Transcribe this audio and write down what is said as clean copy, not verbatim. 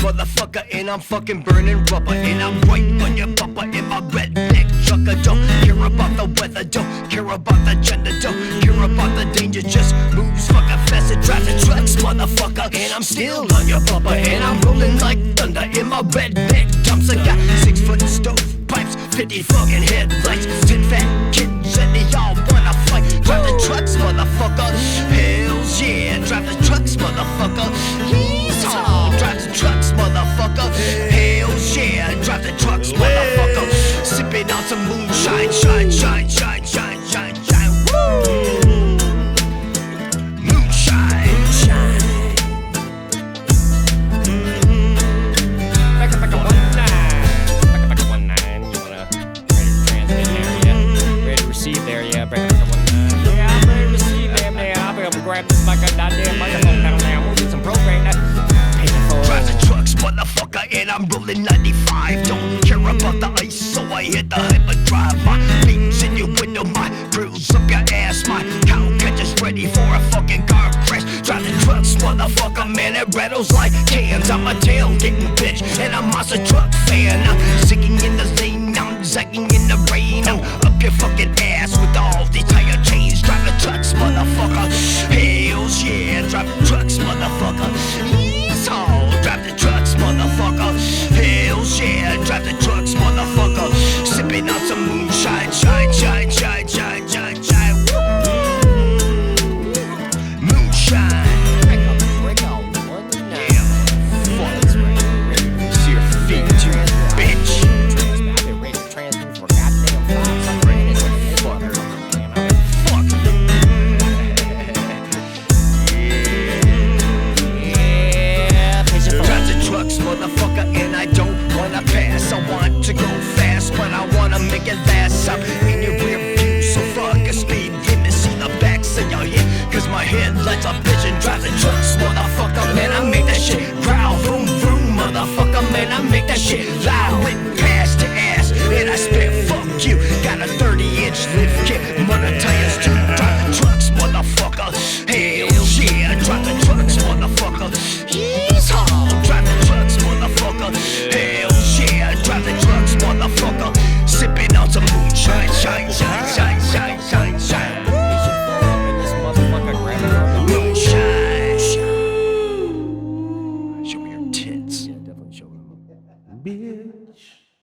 motherfucker, and I'm fucking burning rubber, and I'm right on your bumper in my redneck trucker. Don't care about the weather, don't care about the gender, don't care about the danger, just moves fucking fast and drives the trucks, motherfucker. And I'm still on your bumper, and I'm rolling like thunder in my redneck dumps. I got 6 foot stovepipes, 50 fucking headlights, 10 fat kids, and they all wanna fight. Drive the trucks, motherfucker. Hells yeah, drive the trucks, motherfucker. Yeehaw, drive the trucks, motherfucker. Hells yeah, drive the trucks, motherfucker. Sipping on some moonshine, shine, shine, shine, shine, shine, shine. Woo! Moonshine, shine. Back a 19. You wanna ready to transmit there, yeah? Ready to receive there, yeah? Back a 19. Yeah, I'm ready to receive them there. I'll be able to grab this like a goddamn microphone down there. We'll do some program that. Drive the trucks, motherfucker, and I'm rolling 95. Don't care about the ice, so I hit the hyperdrive. My beats in your window, my grills up your ass. My cow catcher's ready for a fucking car crash. Drive the trucks, motherfucker, man, it rattles like cans. I'm a tailgating bitch, and I'm a monster truck fan. I'm singing in the lane, I'm zagging in the rain. I'm up your fucking ass with all these tire chains. Drive the trucks, motherfucker. Hells yeah, drive the trucks, motherfucker. Drive the trucks, motherfucker. Hells yeah, drive the trucks, motherfucker. Sipping on some moonshine, shine, shine, shine, shine, shine, shine. Moonshine. Break out, one night. Yeah, fuck. See your feet, you bitch. I've been ready to transmit for goddamn 5 minutes. Fuck. Fuck. Drive the trucks, motherfucker, and I don't wanna pass. I want to go fast, but I wanna make it last. I'm in your rear view, so fuck a speed limit. See the backs of your head, cause my headlights are bitchin'. Drive the trucks, motherfucker, man, I make that shit growl. Vroom, vroom, motherfucker, man, I make that shit loud. Went past your ass, and I spit, fuck you. Got a 30-inch lift kit, mother tires too. Drive the trucks, motherfucker. Hell yeah, drive the trucks, motherfucker. Yeehaw, drive the trucks, motherfucker. Hell yeah, drive the trucks, motherfucker. Sipping on some moonshine, shine, shine, shine, shine, shine, shine. Moonshine. Show me your tits. Yeah, definitely show them. Beer.